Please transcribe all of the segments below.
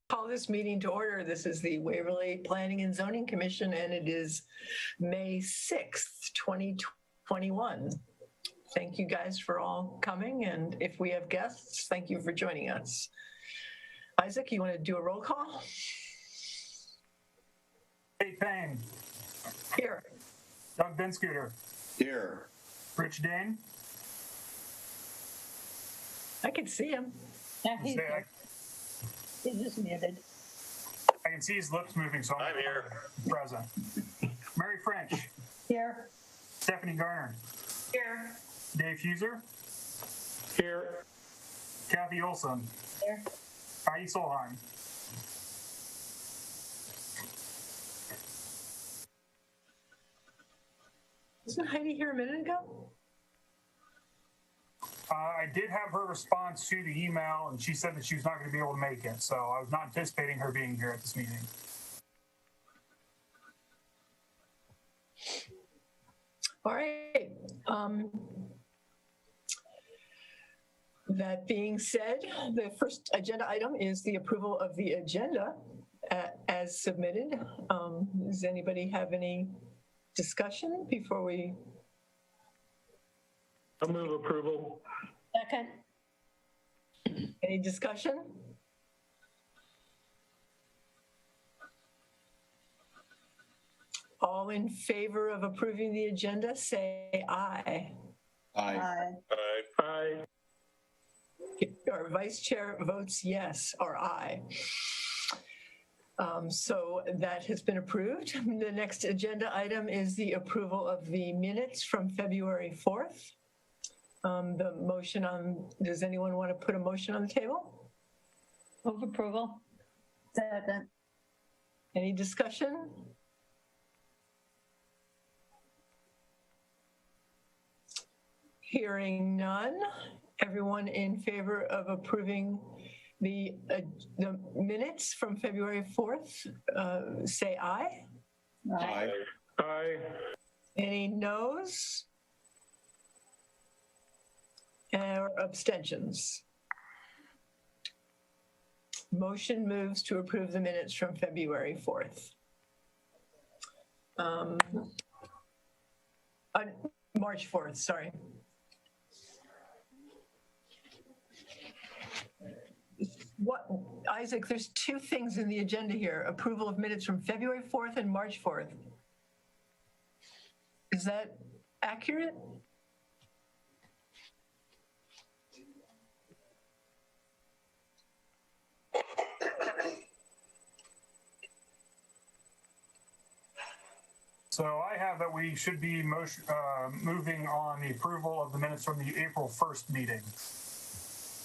Call this meeting to order. This is the Waverly Planning and Zoning Commission, and it is May 6th, 2021. Thank you guys for all coming, and if we have guests, thank you for joining us. Isaac, you want to do a roll call? Payne. Here. Doug Benschoter. Here. Rich Dane. I can see him. Yeah, he's here. He's just muted. I can see his lips moving, so I'm here. Present. Mary French. Here. Stephanie Garner. Here. Dave Huser. Here. Kathy Olson. Here. Heidi Solheim. Wasn't Heidi here a minute ago? I did have her response to the email, and she said that she was not going to be able to make it, so I was not anticipating her being here at this meeting. All right. That being said, the first agenda item is the approval of the agenda as submitted. Does anybody have any discussion before we? I'll move approval. Second. Any discussion? All in favor of approving the agenda, say aye. Aye. Aye. Aye. Our vice chair votes yes or aye. So that has been approved. The next agenda item is the approval of the minutes from February 4th. The motion on, does anyone want to put a motion on the table? Move approval. Second. Any discussion? Hearing none. Everyone in favor of approving the minutes from February 4th, say aye. Aye. Aye. Any noes? Or abstentions? Motion moves to approve the minutes from February 4th. March 4th, sorry. What, Isaac, there's two things in the agenda here. Approval of minutes from February 4th and March 4th. Is that accurate? So I have that we should be moving on the approval of the minutes from the April 1st meeting.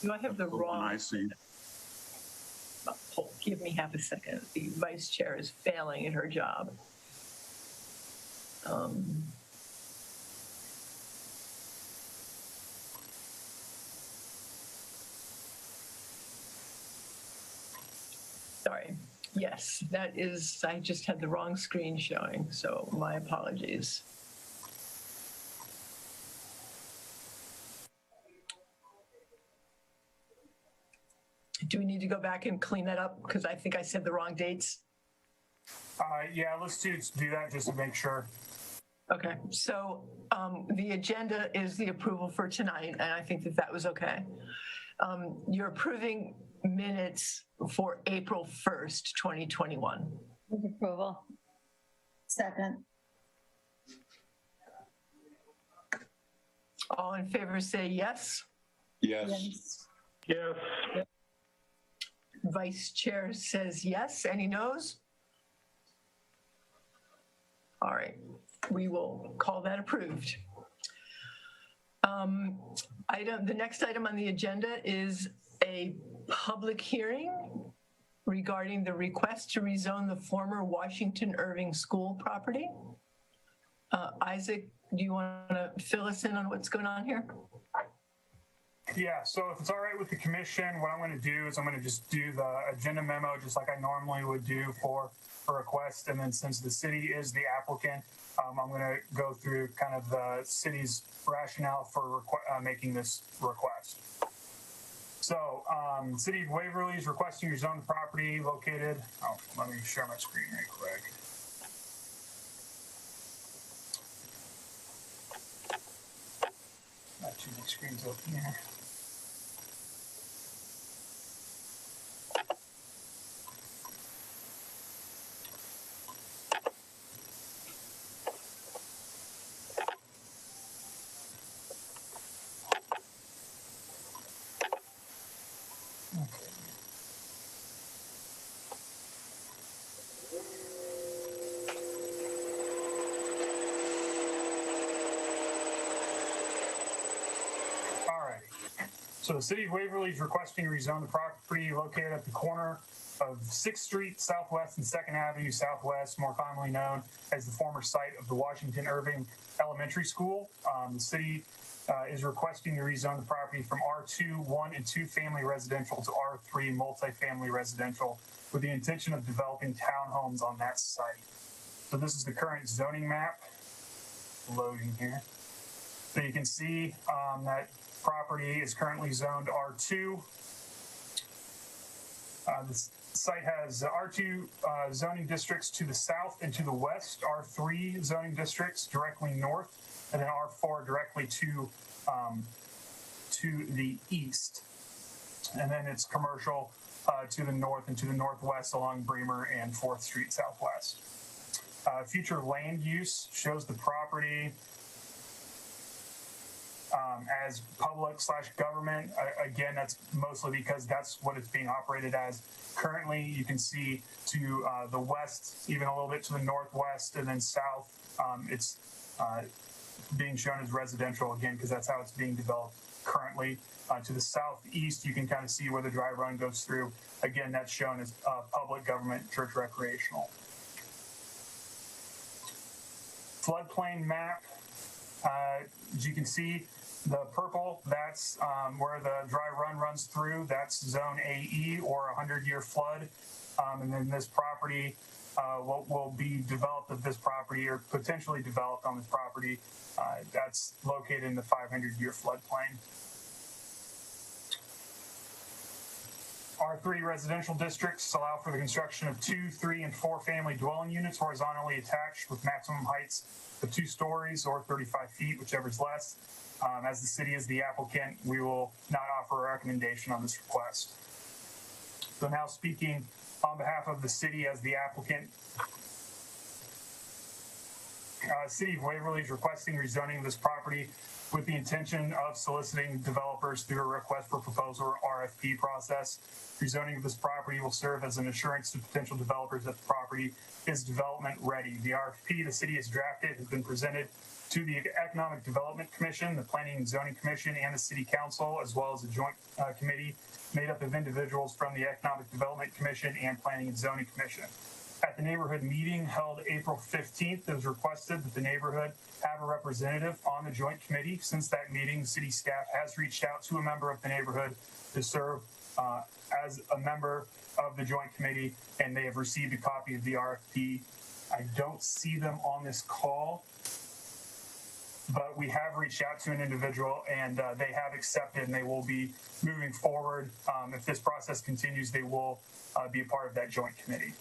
Do I have the wrong? I see. Oh, give me half a second. The vice chair is failing at her job. Sorry. Yes, that is, I just had the wrong screen showing, so my apologies. Do we need to go back and clean that up? Because I think I said the wrong dates. Yeah, let's do that just to make sure. Okay, so the agenda is the approval for tonight, and I think that that was okay. You're approving minutes for April 1st, 2021. Move approval. Second. All in favor say yes. Yes. Yes. Vice Chair says yes. Any noes? All right, we will call that approved. The next item on the agenda is a public hearing regarding the request to rezone the former Washington Irving School property. Isaac, do you want to fill us in on what's going on here? Yeah, so if it's all right with the commission, what I'm going to do is I'm going to just do the agenda memo just like I normally would do for a request. And then since the city is the applicant, I'm going to go through kind of the city's rationale for making this request. So, City of Waverly is requesting your zone property located. Oh, let me share my screen real quick. Not too many screens open here. So the City of Waverly is requesting to rezone the property located at the corner of 6th Street Southwest and 2nd Avenue Southwest, more commonly known as the former site of the Washington Irving Elementary School. The city is requesting to rezone the property from R2, 1 and 2 family residential to R3 multifamily residential with the intention of developing townhomes on that site. So this is the current zoning map loading here. So you can see that property is currently zoned R2. This site has R2 zoning districts to the south and to the west, R3 zoning districts directly north, and then R4 directly to the east. And then it's commercial to the north and to the northwest along Bremer and 4th Street Southwest. Future land use shows the property as public/government. Again, that's mostly because that's what it's being operated as currently. You can see to the west, even a little bit to the northwest, and then south, it's being shown as residential again because that's how it's being developed currently. To the southeast, you can kind of see where the dry run goes through. Again, that's shown as public, government, church, recreational. Floodplain map. As you can see, the purple, that's where the dry run runs through. That's zone AE or 100-year flood. And then this property, what will be developed of this property or potentially developed on this property, that's located in the 500-year floodplain. R3 residential districts allow for the construction of 2, 3, and 4 family dwelling units horizontally attached with maximum heights of 2 stories or 35 feet, whichever is less. As the city is the applicant, we will not offer a recommendation on this request. So now speaking on behalf of the city as the applicant, City of Waverly is requesting rezoning of this property with the intention of soliciting developers through a request for proposal or RFP process. Rezoning of this property will serve as an assurance to potential developers that the property is development ready. The RFP the city has drafted has been presented to the Economic Development Commission, the Planning and Zoning Commission, and the City Council, as well as a joint committee made up of individuals from the Economic Development Commission and Planning and Zoning Commission. At the neighborhood meeting held April 15th, it was requested that the neighborhood have a representative on the joint committee. Since that meeting, the city staff has reached out to a member of the neighborhood to serve as a member of the joint committee, and they have received a copy of the RFP. I don't see them on this call, but we have reached out to an individual, and they have accepted, and they will be moving forward. If this process continues, they will be a part of that joint committee.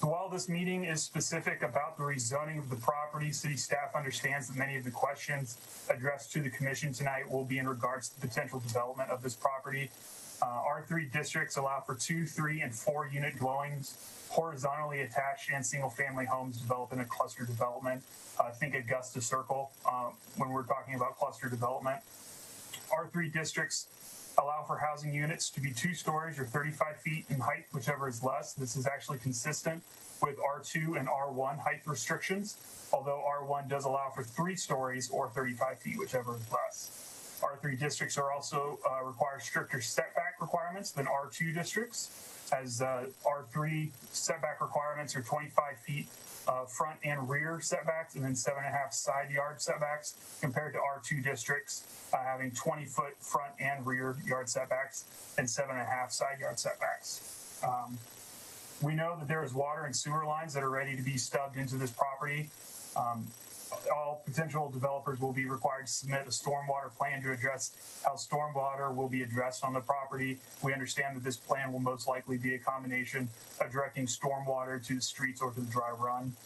So while this meeting is specific about the rezoning of the property, city staff understands that many of the questions addressed to the commission tonight will be in regards to the potential development of this property. R3 districts allow for 2, 3, and 4 unit dwellings, horizontally attached and single family homes developed in a cluster development. Think Augusta Circle when we're talking about cluster development. R3 districts allow for housing units to be 2 stories or 35 feet in height, whichever is less. This is actually consistent with R2 and R1 height restrictions, although R1 does allow for 3 stories or 35 feet, whichever is less. R3 districts are also require stricter setback requirements than R2 districts, as R3 setback requirements are 25 feet front and rear setbacks, and then 7.5 side yard setbacks, compared to R2 districts having 20-foot front and rear yard setbacks and 7.5 side yard setbacks. We know that there is water and sewer lines that are ready to be stubbed into this property. all potential developers will be required to submit a stormwater plan to address how stormwater will be addressed on the property. We understand that this plan will most likely be a combination of directing stormwater to the streets or to the dry run.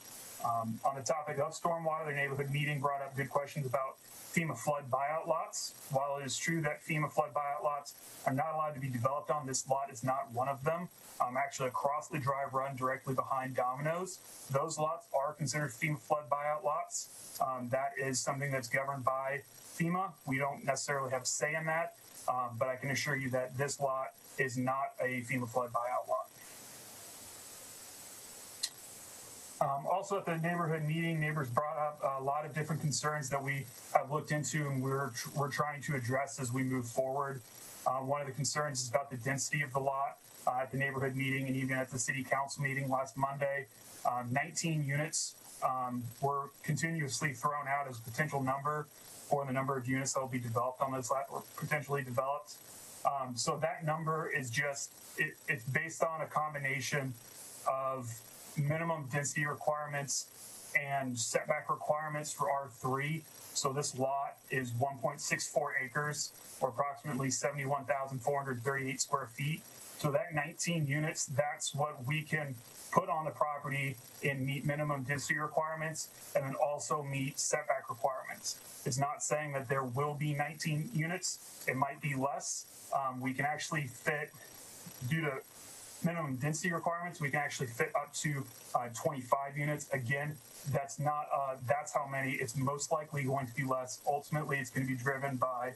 On the topic of stormwater, the neighborhood meeting brought up good questions about FEMA flood buyout lots. While it is true that FEMA flood buyout lots are not allowed to be developed on, this lot is not one of them. Actually, across the drive run directly behind Domino's, those lots are considered FEMA flood buyout lots. That is something that's governed by FEMA. We don't necessarily have a say in that, but I can assure you that this lot is not a FEMA flood buyout lot. Also at the neighborhood meeting, neighbors brought up a lot of different concerns that we have looked into and we're trying to address as we move forward. One of the concerns is about the density of the lot. At the neighborhood meeting and even at the city council meeting last Monday, 19 units were continuously thrown out as a potential number for the number of units that will be developed on this lot or potentially developed. So that number is just, it's based on a combination of minimum density requirements and setback requirements for R3. So this lot is 1.64 acres or approximately 71,438 square feet. So that 19 units, that's what we can put on the property and meet minimum density requirements and then also meet setback requirements. It's not saying that there will be 19 units. It might be less. We can actually fit, due to minimum density requirements, we can actually fit up to 25 units. Again, that's not, that's how many. It's most likely going to be less. Ultimately, it's going to be driven by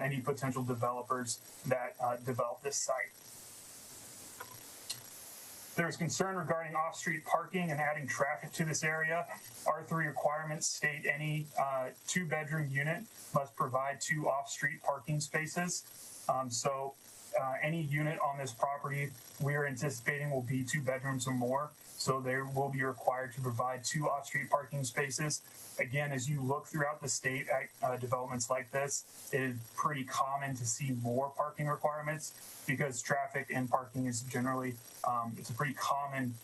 any potential developers that develop this site. There's concern regarding off-street parking and adding traffic to this area. R3 requirements state any two-bedroom unit must provide 2 off-street parking spaces. Any unit on this property we are anticipating will be 2 bedrooms or more. So they will be required to provide 2 off-street parking spaces. Again, as you look throughout the state at developments like this, it is pretty common to see more parking requirements because traffic and parking is generally, it's a pretty common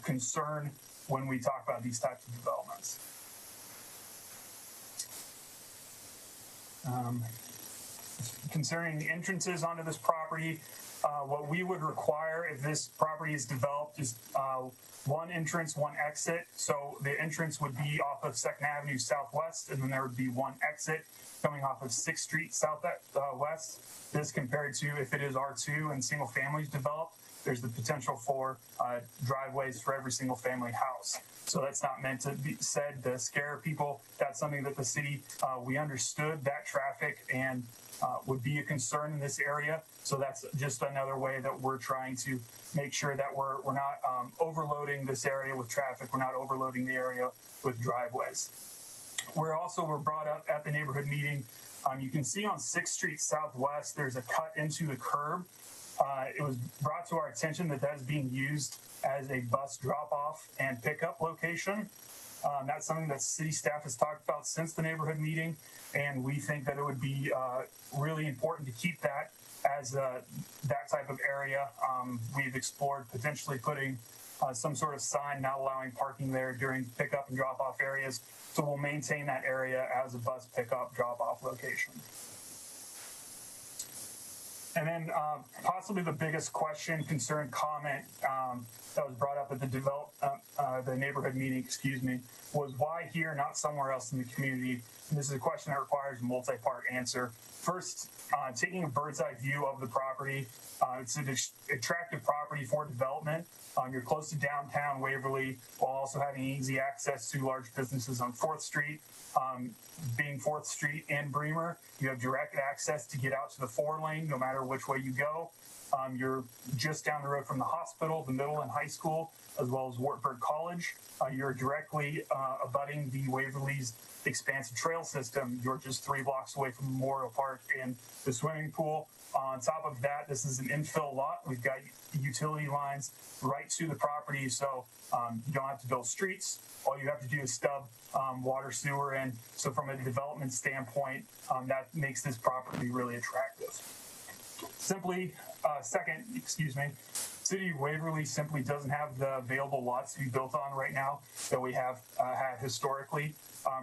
concern when we talk about these types of developments. Concerning the entrances onto this property, what we would require if this property is developed is 1 entrance, 1 exit. So the entrance would be off of 2nd Avenue Southwest, and then there would be 1 exit coming off of 6th Street Southwest. This compared to if it is R2 and single families developed, there's the potential for driveways for every single family house. So that's not meant to be said to scare people. That's something that the city, we understood that traffic and would be a concern in this area. So that's just another way that we're trying to make sure that we're not overloading this area with traffic. We're not overloading the area with driveways. We're brought up at the neighborhood meeting. You can see on 6th Street Southwest, there's a cut into the curb. It was brought to our attention that that is being used as a bus drop-off and pickup location. That's something that city staff has talked about since the neighborhood meeting, and we think that it would be really important to keep that as that type of area. We've explored potentially putting some sort of sign not allowing parking there during pickup and drop-off areas, so we'll maintain that area as a bus pickup drop-off location. And then possibly the biggest question, concern, comment that was brought up at the neighborhood meeting, was why here, not somewhere else in the community? And this is a question that requires a multi-part answer. First, taking a bird's eye view of the property, it's an attractive property for development. You're close to downtown Waverly while also having easy access to large businesses on 4th Street. Being 4th Street and Bremer, you have direct access to get out to the 4-lane no matter which way you go. You're just down the road from the hospital, the middle and high school, as well as Wartburg College. You're directly abutting the Waverly's expansive trail system. You're just 3 blocks away from Memorial Park and the swimming pool. On top of that, this is an infill lot. We've got utility lines right to the property, so you don't have to build streets. All you have to do is stub water, sewer in. So from a development standpoint, that makes this property really attractive. Simply city of Waverly simply doesn't have the available lots to be built on right now that we have had historically.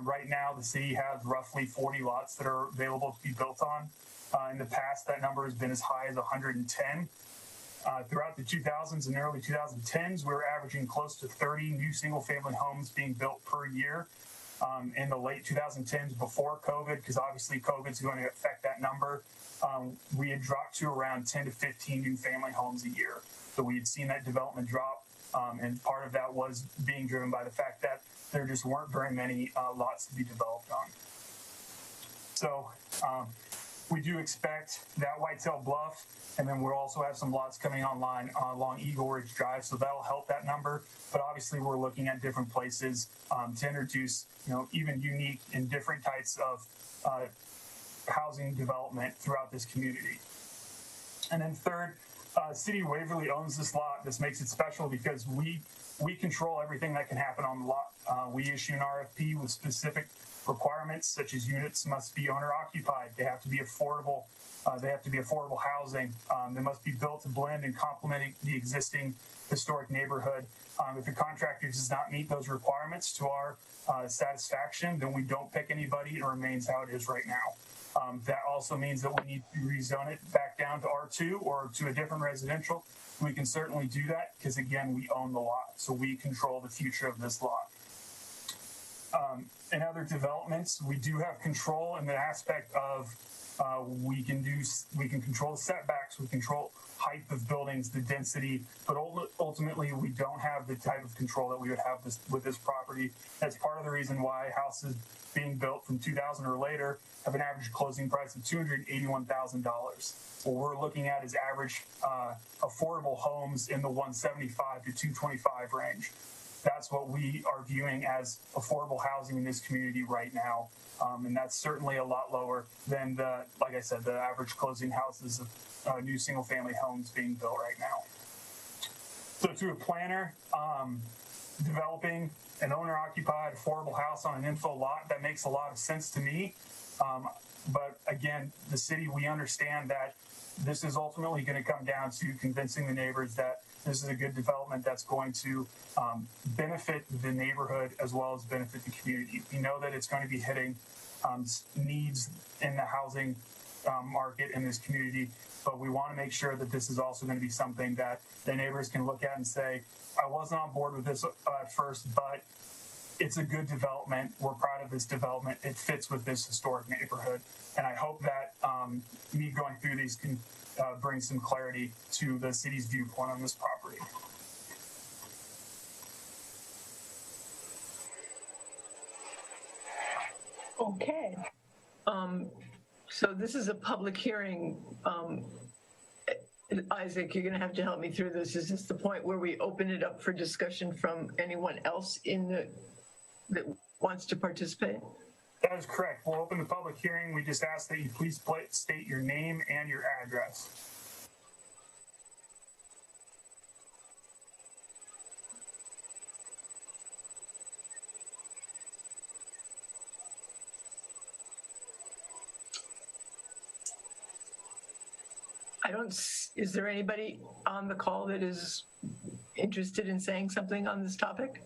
Right now, the city has roughly 40 lots that are available to be built on. In the past, that number has been as high as 110. Throughout the 2000s and early 2010s, we were averaging close to 30 new single-family homes being built per year. In the late 2010s, before COVID, because obviously COVID is going to affect that number, we had dropped to around 10 to 15 new family homes a year. So we had seen that development drop, and part of that was being driven by the fact that there just weren't very many lots to be developed on. So we do expect that Whitetail Bluff, and then we'll also have some lots coming online along Eagle Ridge Drive, so that'll help that number. But obviously, we're looking at different places to introduce, even unique and different types of housing development throughout this community. And then third, City of Waverly owns this lot. This makes it special because we control everything that can happen on the lot. We issue an RFP with specific requirements, such as units must be owner occupied. They have to be affordable. They have to be affordable housing. They must be built to blend and complement the existing historic neighborhood. If the contractor does not meet those requirements to our satisfaction, then we don't pick anybody. It remains how it is right now. That also means that we need to rezone it back down to R2 or to a different residential. We can certainly do that because, again, we own the lot, so we control the future of this lot. In other developments, we do have control in the aspect of we can control the setbacks, we control height of buildings, the density, but ultimately we don't have the type of control that we would have with this property. That's part of the reason why houses being built from 2000 or later have an average closing price of $281,000. What we're looking at is average affordable homes in the 175 to 225 range. That's what we are viewing as affordable housing in this community right now. And that's certainly a lot lower than like I said, the average closing houses of new single family homes being built right now. So to a planner, developing an owner occupied affordable house on an infill lot, that makes a lot of sense to me. But again, the city, we understand that this is ultimately going to come down to convincing the neighbors that this is a good development that's going to benefit the neighborhood as well as benefit the community. We know that it's going to be hitting needs in the housing market in this community, but we want to make sure that this is also going to be something that the neighbors can look at and say, I wasn't on board with this at first, but it's a good development. We're proud of this development. It fits with this historic neighborhood. And I hope that me going through these can bring some clarity to the city's viewpoint on this property. Okay. So this is a public hearing. Isaac, you're going to have to help me through this. Is this the point where we open it up for discussion from anyone else that wants to participate? That is correct. We'll open the public hearing. We just ask that you please state your name and your address. Is there anybody on the call that is interested in saying something on this topic?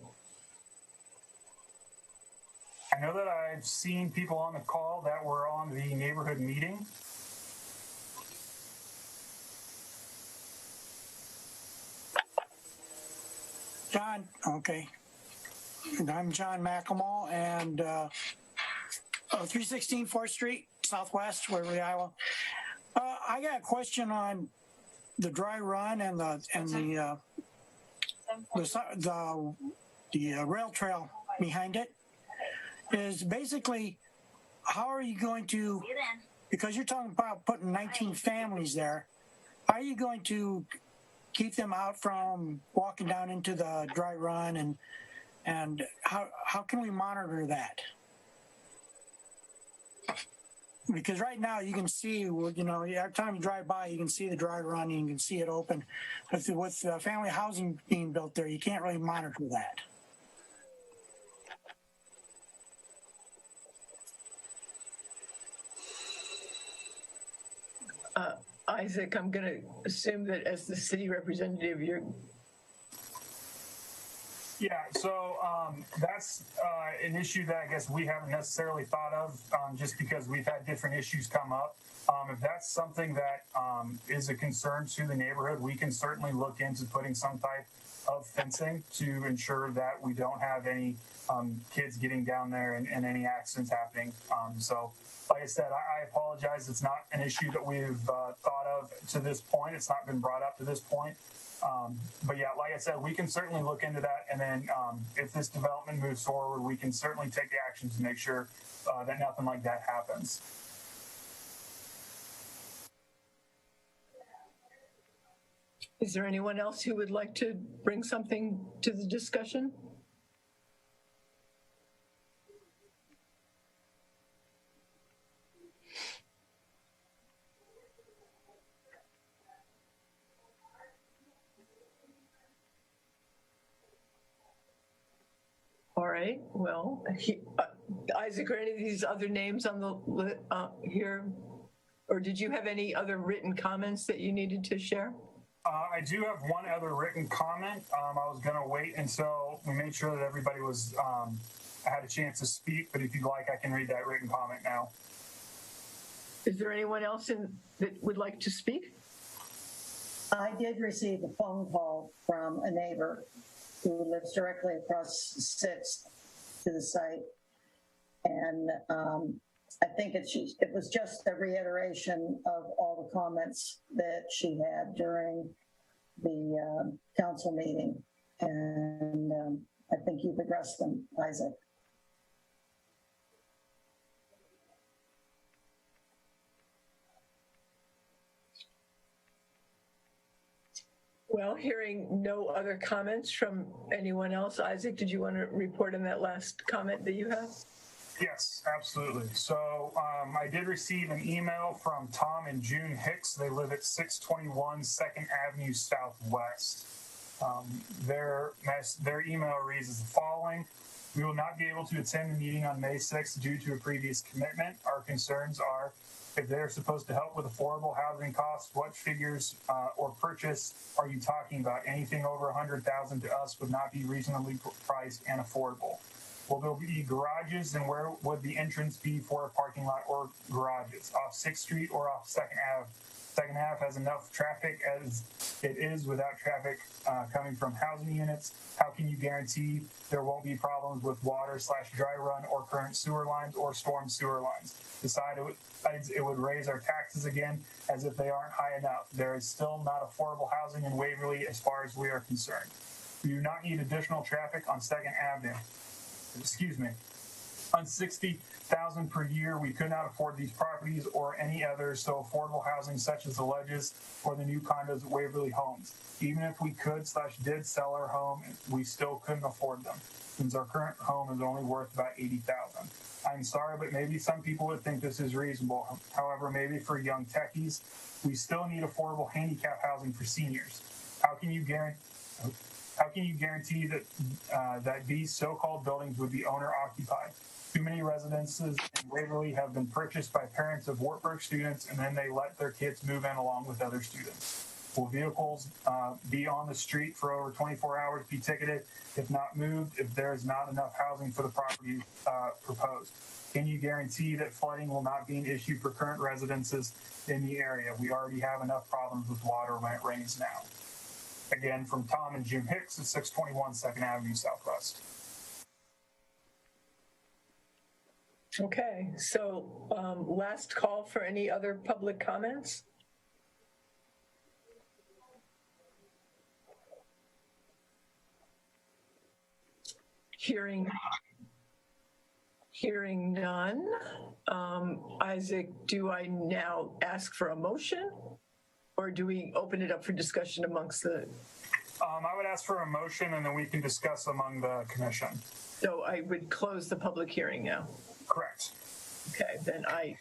I know that I've seen people on the call that were on the neighborhood meeting. John, okay. And I'm John McElmall, and 316 4th Street, Southwest, Waverly, Iowa. I got a question on the dry run and the rail trail behind it. Is basically, how are you going to, because you're talking about putting 19 families there, how are you going to keep them out from walking down into the dry run, and how can we monitor that? Because right now you can see, every time you drive by, you can see the dry run, and you can see it open. But with family housing being built there, you can't really monitor that. Isaac, I'm going to assume that as the city representative, you're. Yeah, so that's an issue that I guess we haven't necessarily thought of just because we've had different issues come up. If that's something that is a concern to the neighborhood, we can certainly look into putting some type of fencing to ensure that we don't have any kids getting down there and any accidents happening. So like I said, I apologize. It's not an issue that we've thought of to this point. It's not been brought up to this point. But yeah, like I said, we can certainly look into that. And then if this development moves forward, we can certainly take the action to make sure that nothing like that happens. Is there anyone else who would like to bring something to the discussion? All right, well, Isaac, are any of these other names on the here? Or did you have any other written comments that you needed to share? I do have one other written comment. I was going to wait until we made sure that everybody was had a chance to speak, but if you'd like, I can read that written comment now. Is there anyone else that would like to speak? I did receive a phone call from a neighbor who lives directly across 6th to the site. And I think it was just a reiteration of all the comments that she had during the council meeting. And I think you've addressed them, Isaac. Well, hearing no other comments from anyone else, Isaac, did you want to report on that last comment that you have? Yes, absolutely. So I did receive an email from Tom and June Hicks. They live at 621 2nd Avenue Southwest. Their email reads as the following. We will not be able to attend the meeting on May 6th due to a previous commitment. Our concerns are if they're supposed to help with affordable housing costs, what figures or purchase are you talking about? Anything over $100,000 to us would not be reasonably priced and affordable. Will there be garages, and where would the entrance be for a parking lot or garages? Off 6th Street or off 2nd Ave? 2nd Ave has enough traffic as it is without traffic coming from housing units. How can you guarantee there won't be problems with water/dry run or current sewer lines or storm sewer lines? Besides, it would raise our taxes again as if they aren't high enough. There is still not affordable housing in Waverly as far as we are concerned. We do not need additional traffic on 2nd Avenue. Excuse me. On $60,000 per year, we could not afford these properties or any others, so affordable housing such as the Ledges or the new condos at Waverly Homes. Even if we could/did sell our home, we still couldn't afford them, since our current home is only worth about $80,000. I'm sorry, but maybe some people would think this is reasonable. However, maybe for young techies, we still need affordable handicap housing for seniors. How can you guarantee that that these so-called buildings would be owner-occupied? Too many residences in Waverly have been purchased by parents of Wartburg students, and then they let their kids move in along with other students. Will vehicles be on the street for over 24 hours, be ticketed, if not moved, if there is not enough housing for the property proposed? Can you guarantee that flooding will not be an issue for current residences in the area? We already have enough problems with water when it rains now. Again, from Tom and Jim Hicks at 621 2nd Avenue Southwest. Okay, so last call for any other public comments? Hearing none. Isaac, do I now ask for a motion? Or do we open it up for discussion amongst the? I would ask for a motion, and then we can discuss among the commission. So I would close the public hearing now. Correct. Okay, then I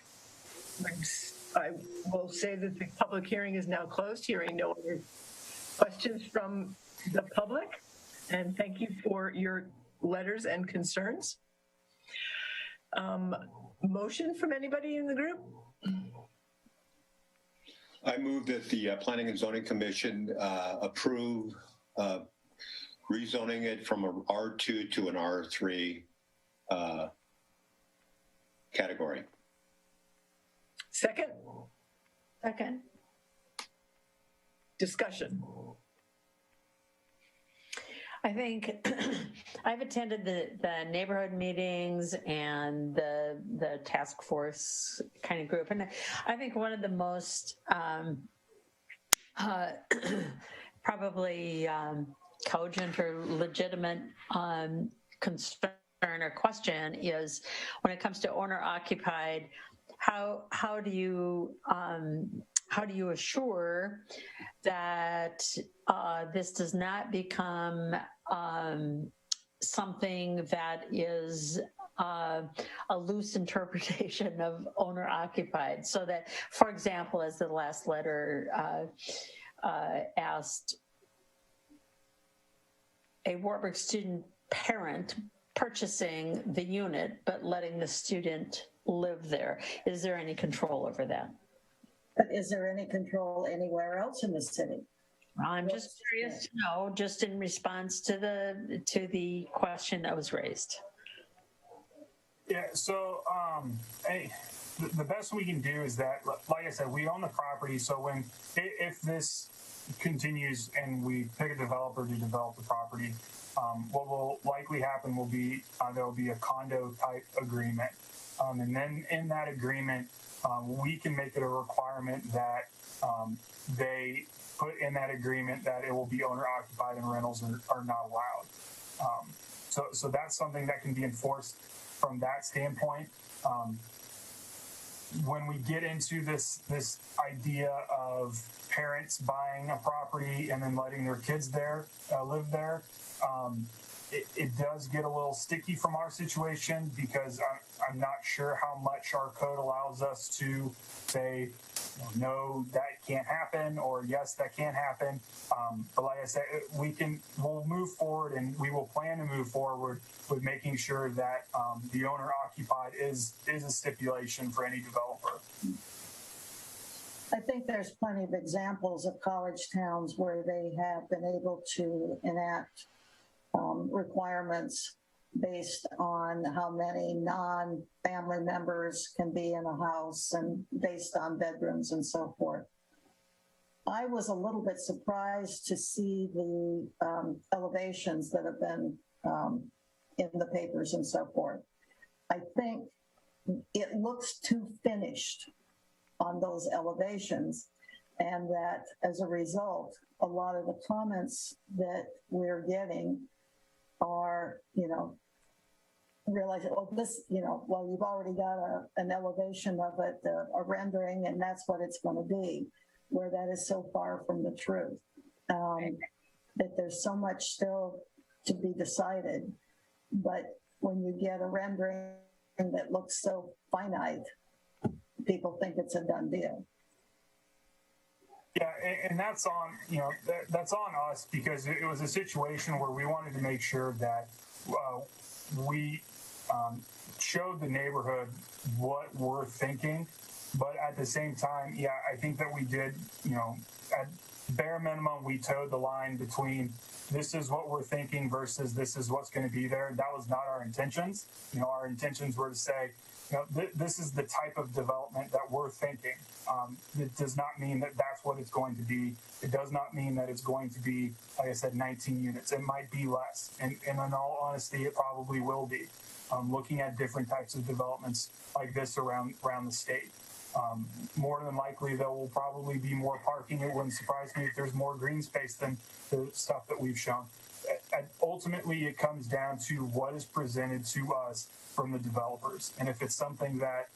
will say that the public hearing is now closed. Hearing no other questions from the public, and thank you for your letters and concerns. Motion from anybody in the group? I move that the Planning and Zoning Commission approve rezoning it from an R2 to an R3 category. Second, Second. discussion. I think I've attended the neighborhood meetings and the task force kind of group, and I think one of the most probably cogent or legitimate concern or question is when it comes to owner occupied. How do you assure that this does not become something that is a loose interpretation of owner occupied? So that, for example, as the last letter asked, a Wartburg student parent purchasing the unit but letting the student live there. Is there any control over that? But is there any control anywhere else in the city? I'm just curious to know, just in response to the question that was raised. Yeah, so the best we can do is that, like I said, we own the property. So if this continues and we pick a developer to develop the property, what will likely happen will be there will be a condo type agreement. And then in that agreement, we can make it a requirement that they put in that agreement that it will be owner occupied and rentals are not allowed. So that's something that can be enforced from that standpoint. When we get into this idea of parents buying a property and then letting their kids there live there, it does get a little sticky from our situation because I'm not sure how much our code allows us to say, no, that can't happen, or yes, that can happen. But like I said, we'll move forward, and we will plan to move forward with making sure that the owner occupied is a stipulation for any developer. I think there's plenty of examples of college towns where they have been able to enact requirements based on how many non-family members can be in a house and based on bedrooms and so forth. I was a little bit surprised to see the elevations that have been in the papers and so forth. I think it looks too finished on those elevations, and that as a result, a lot of the comments that we're getting are, realize, well, this, well, you've already got an elevation of it, a rendering, and that's what it's going to be, where that is so far from the truth. That there's so much still to be decided. But when you get a rendering that looks so finite, people think it's a done deal. Yeah, and that's on, that's on us because it was a situation where we wanted to make sure that we showed the neighborhood what we're thinking, but at the same time, yeah, I think that we did, at bare minimum, we towed the line between this is what we're thinking versus this is what's going to be there. That was not our intentions. Our intentions were to say, this is the type of development that we're thinking. It does not mean that that's what it's going to be. It does not mean that it's going to be, like I said, 19 units. It might be less. And in all honesty, it probably will be. Looking at different types of developments like this around the state. More than likely, there will probably be more parking. It wouldn't surprise me if there's more green space than the stuff that we've shown. Ultimately, it comes down to what is presented to us from the developers. And if it's something that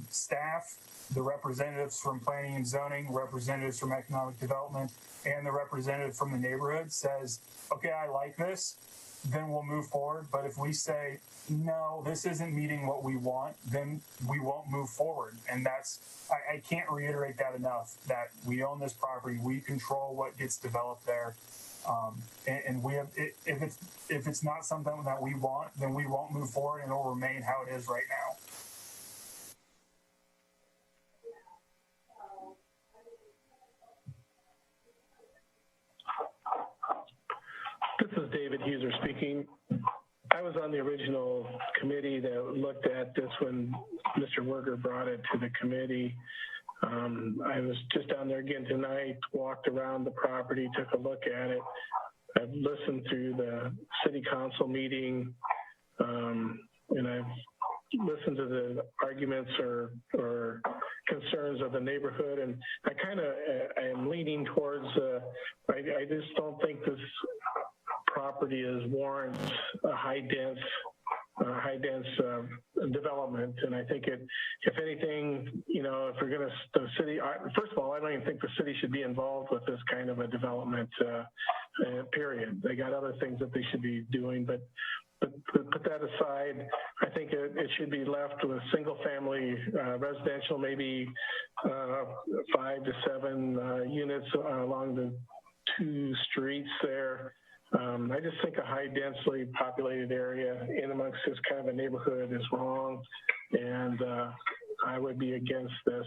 staff, the representatives from planning and zoning, representatives from economic development, and the representative from the neighborhood says, okay, I like this, then we'll move forward. But if we say, no, this isn't meeting what we want, then we won't move forward. And I can't reiterate that enough, that we own this property, we control what gets developed there. And we have, if it's not something that we want, then we won't move forward, and it'll remain how it is right now. is David Huser speaking. I was on the original committee that looked at this when Mr. Werger brought it to the committee. I was just down there again tonight, walked around the property, took a look at it. I've listened through the city council meeting, and I've listened to the arguments or concerns of the neighborhood, and I am leaning towards, I just don't think this property warrants a high dense development. And I think if anything, if we're going to, the city, first of all, I don't even think the city should be involved with this kind of a development, period. They got other things that they should be doing, but put that aside, I think it should be left with single family residential, maybe 5 to 7 units along the 2 streets there. I just think a high densely populated area in amongst this kind of a neighborhood is wrong, and I would be against this,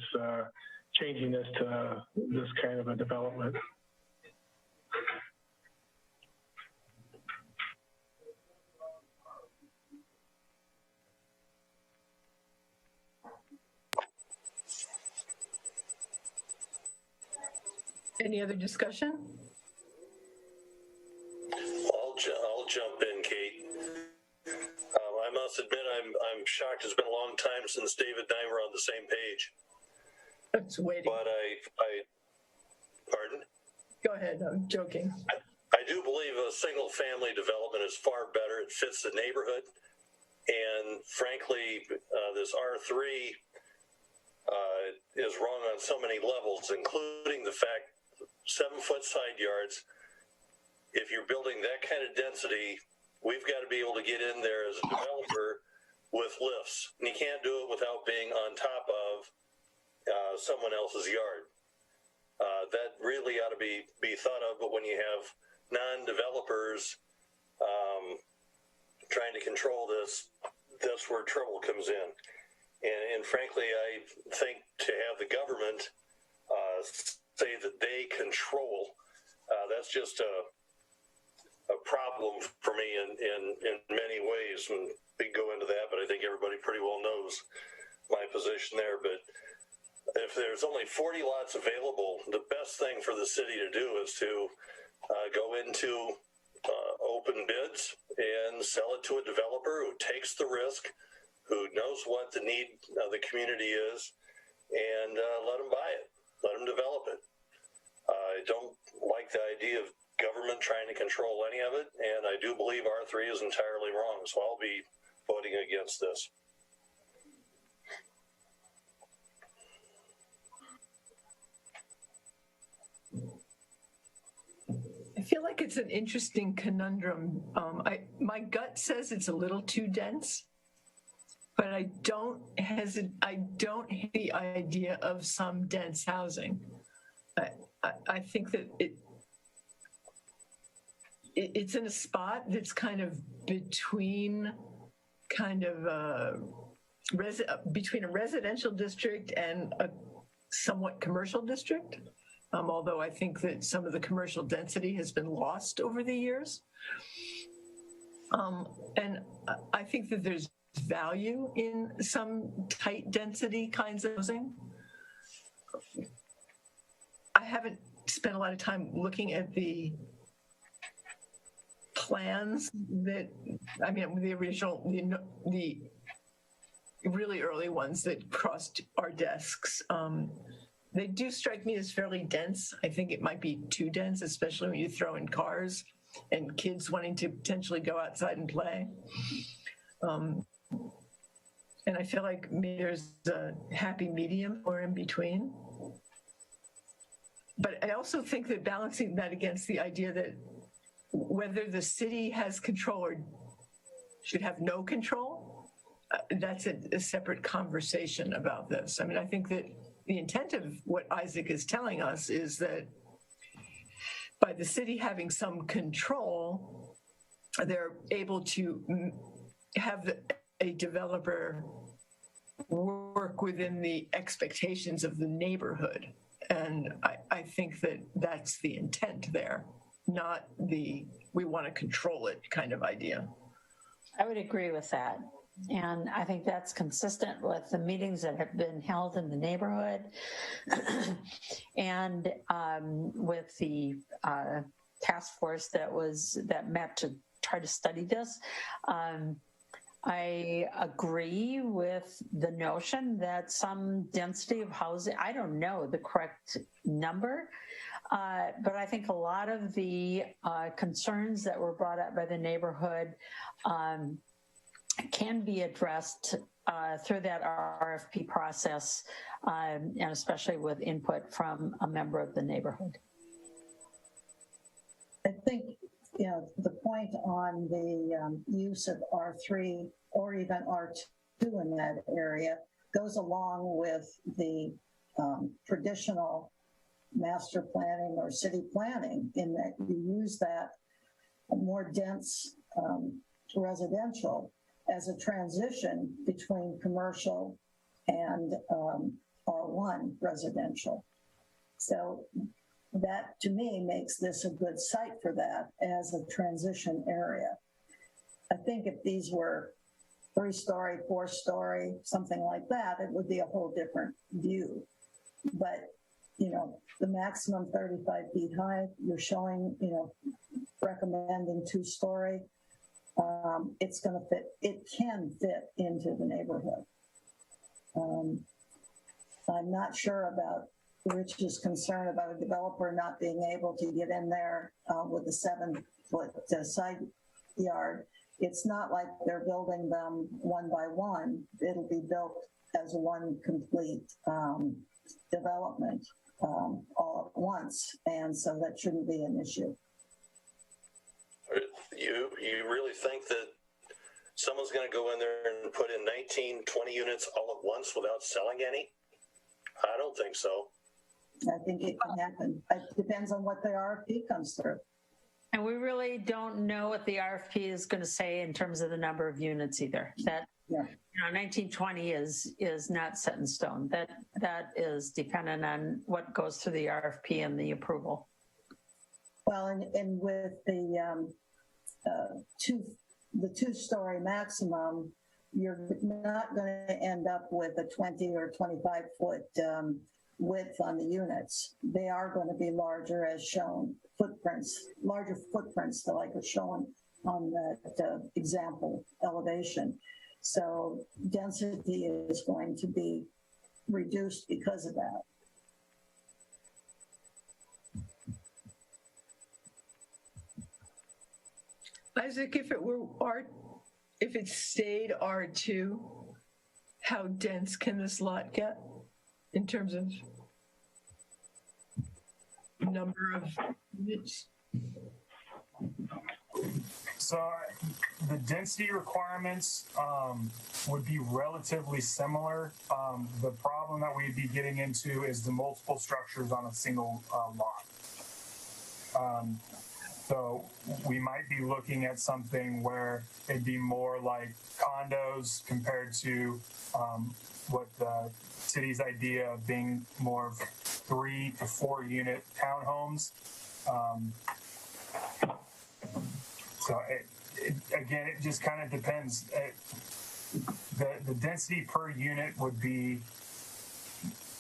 changing this to this kind of a development. Any other discussion? I'll jump in, Kate. I must admit I'm shocked. It's been a long time since David and I were on the same page. It's waiting. But pardon? Go ahead. I'm joking. I do believe a single family development is far better. It fits the neighborhood. And frankly, this R3 is wrong on so many levels, including the fact 7-foot side yards. If you're building that kind of density, we've got to be able to get in there as a developer with lifts. And you can't do it without being on top of someone else's yard. That really ought to be thought of, but when you have non-developers trying to control this, that's where trouble comes in. And frankly, I think to have the government say that they control, that's just a problem for me in many ways, and we can go into that, but I think everybody pretty well knows my position there. But if there's only 40 lots available, the best thing for the city to do is to go into open bids and sell it to a developer who takes the risk, who knows what the need of the community is, and let them buy it, let them develop it. I don't like the idea of government trying to control any of it, and I do believe R3 is entirely wrong, so I'll be voting against this. I feel like it's an interesting conundrum. My gut says it's a little too dense, but I don't hate the idea of some dense housing. I think that it's in a spot that's kind of between between a residential district and a somewhat commercial district. Although I think that some of the commercial density has been lost over the years. And I think that there's value in some tight density kinds of housing. I haven't spent a lot of time looking at the plans the original, the really early ones that crossed our desks. They do strike me as fairly dense. I think it might be too dense, especially when you throw in cars and kids wanting to potentially go outside and play. And I feel like maybe there's a happy medium or in between. But I also think that balancing that against the idea that whether the city has control or should have no control, that's a separate conversation about this. I mean, I think that the intent of what Isaac is telling us is that by the city having some control, they're able to have a developer work within the expectations of the neighborhood. And I think that that's the intent there. not the we want to control it kind of idea. I would agree with that. And I think that's consistent with the meetings that have been held in the neighborhood and with the task force that met to try to study this. I agree with the notion that some density of housing, I don't know the correct number, but I think a lot of the concerns that were brought up by the neighborhood can be addressed through that RFP process, and especially with input from a member of the neighborhood. I think, you know, the point on the use of R3 or even R2 in that area goes along with the traditional master planning or city planning, in that you use that more dense residential as a transition between commercial and R1 residential. So that, to me, makes this a good site for that as a transition area. I think if these were 3-story, 4-story, something like that, it would be a whole different view. But, you know, the maximum 35 feet high, you're showing, you know, recommending 2-story. It's going to fit, it can fit into the neighborhood. I'm not sure about Rich's concern about a developer not being able to get in there with a 7-foot side yard. It's not like they're building them one by one. It'll be built as one complete development all at once, and so that shouldn't be an issue. You really think that someone's going to go in there and put in 19, 20 units all at once without selling any? I don't think so. I think it can happen. It depends on what the RFP comes through. And we really don't know what the RFP is going to say in terms of the number of units either. That, yeah. You know, 1920 is not set in stone. That is dependent on what goes through the RFP and the approval. Well, and with the 2-story maximum, you're not going to end up with a 20 or 25 foot width on the units. They are going to be larger, as shown, larger footprints like are shown on that example elevation. So density is going to be reduced because of that. Isaac, if it stayed R2, how dense can this lot get in terms of number of units? So the density requirements would be relatively similar. The problem that we'd be getting into is the multiple structures on a single lot. So we might be looking at something where it'd be more like condos compared to what the city's idea of being more of 3 to 4 unit townhomes. So again, it just kind of depends. The density per unit would be,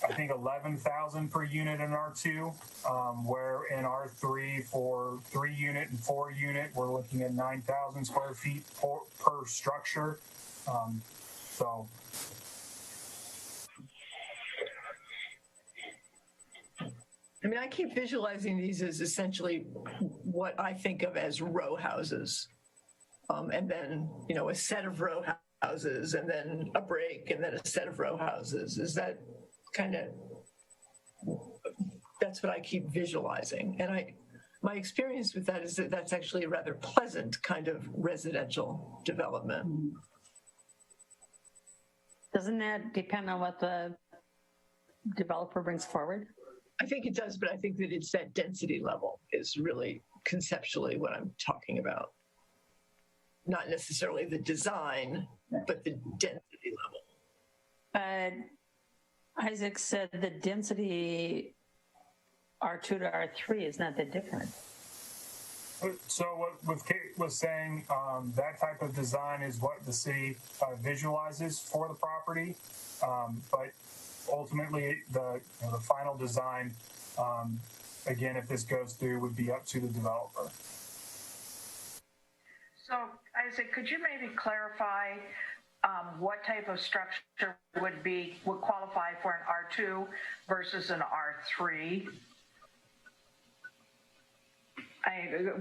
I think, 11,000 per unit in R2, where in R3 for 3 unit and 4 unit, we're looking at 9,000 square feet per structure. So. I mean, I keep visualizing these as essentially what I think of as row houses. And then, you know, a set of row houses and then a break and then a set of row houses. Is that kind of, that's what I keep visualizing. And my experience with that is that that's actually a rather pleasant kind of residential development. Doesn't that depend on what the developer brings forward? I think it does, but I think that it's that density level is really conceptually what I'm talking about. Not necessarily the design, but the density level. Isaac said the density R2 to R3 is not that different. So what Kate was saying, that type of design is what the city visualizes for the property, but ultimately the final design, again, if this goes through, would be up to the developer. So, Isaac, could you maybe clarify what type of structure would qualify for an R2 versus an R3?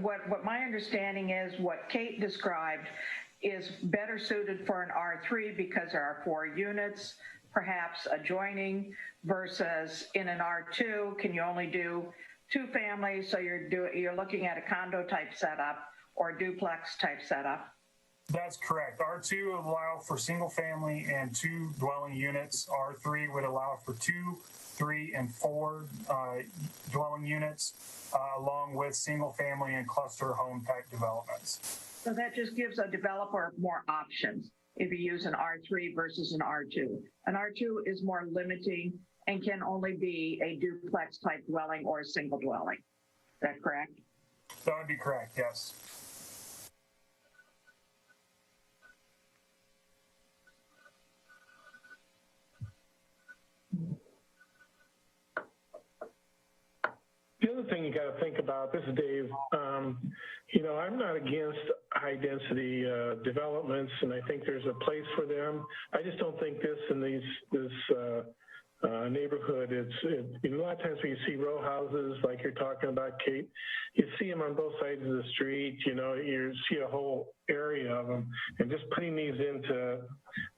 What my understanding is, what Kate described is better suited for an R3 because there are 4 units, perhaps adjoining, versus in an R2, can you only do 2 families? So you're looking at a condo type setup or duplex type setup. That's correct. R2 would allow for single family and 2 dwelling units. R3 would allow for 2, 3, and 4 dwelling units, along with single family and cluster home type developments. So that just gives a developer more options if you use an R3 versus an R2. An R2 is more limiting and can only be a duplex type dwelling or a single dwelling. Is that correct? That would be correct, yes. The other thing you got to think about, this is Dave, I'm not against high density developments, and I think there's a place for them. I just don't think this neighborhood, a lot of times when you see row houses like you're talking about, Kate, you see them on both sides of the street, you see a whole area of them, and just putting these into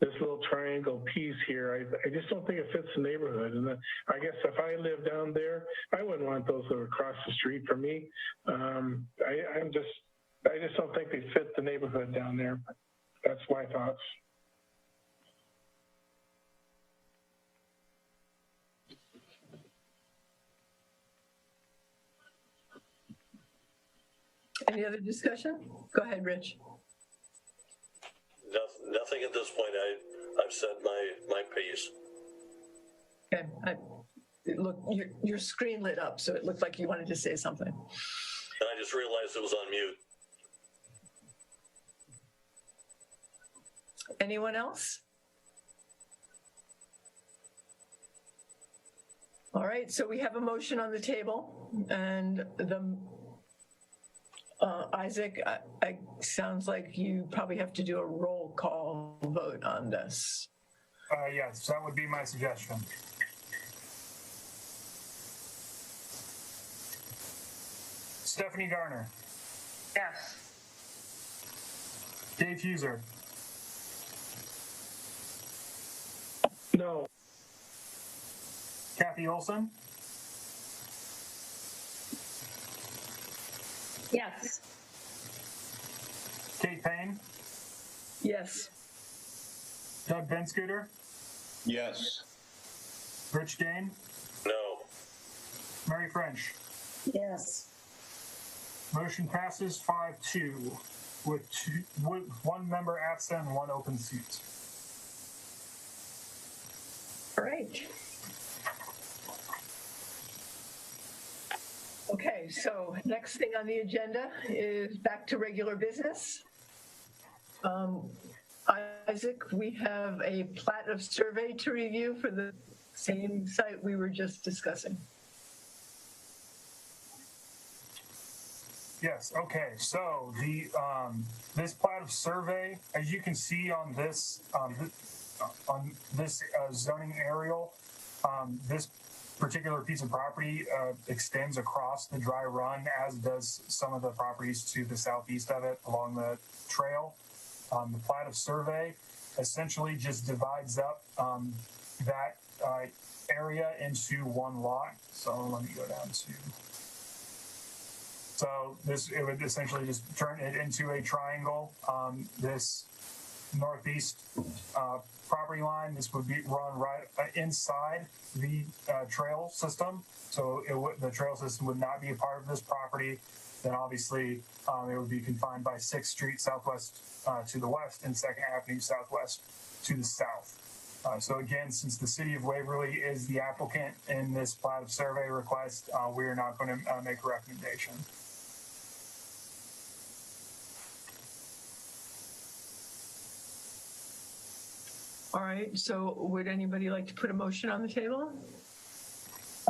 this little triangle piece here, I just don't think it fits the neighborhood. And I guess if I lived down there, I wouldn't want those that are across the street from me. I just don't think they fit the neighborhood down there. That's my thoughts. Any other discussion? Go ahead, Rich. Nothing at this point. I've said my piece. Okay. Look, your screen lit up, so it looked like you wanted to say something. And I just realized it was on mute. Anyone else? All right, so we have a motion on the table, and Isaac, I sounds like you probably have to do a roll call vote on this. Yes, that would be my suggestion. Stephanie Garner. Yes. Dave Huser. No. Kathy Olson. Yes. Kate Payne. Yes. Doug Benschoter. Yes. Rich Dane. No. Mary French. Yes. Motion passes 5-2 with 1 member absent and 1 open seat. All right. Okay, so next thing on the agenda is back to regular business. Isaac, we have a plat of survey to review for the same site we were just discussing. Yes. Okay. So the this plat of survey, as you can see on this zoning aerial, this particular piece of property extends across the dry run, as does some of the properties to the southeast of it along the trail. The plat of survey essentially just divides up that area into 1 lot. So let me go down to. So it would essentially just turn it into a triangle. This northeast property line, this would be run right inside the trail system. So the trail system would not be a part of this property. Then obviously it would be confined by 6th Street Southwest to the west and 2nd Avenue Southwest to the south. So again, since the city of Waverly is the applicant in this plat of survey request, we are not going to make a recommendation. All right, so would anybody like to put a motion on the table?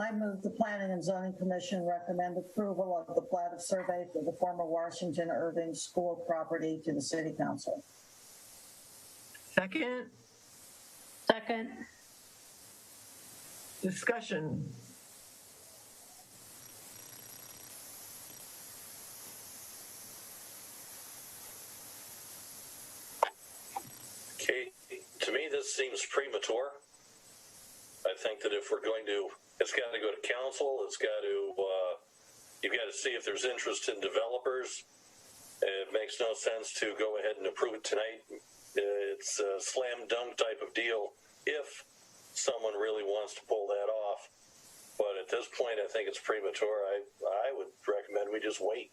I move the Planning and Zoning Commission recommend approval of the Plat of Survey for the former Washington Irving School property to the City Council. Second? Second. Discussion. Okay, to me, this seems premature. I think that if we're going to, it's got to go to council. It's got to, you've got to see if there's interest in developers. It makes no sense to go ahead and approve it tonight. It's a slam dunk type of deal if someone really wants to pull that off. But at this point, I think it's premature. I would recommend we just wait.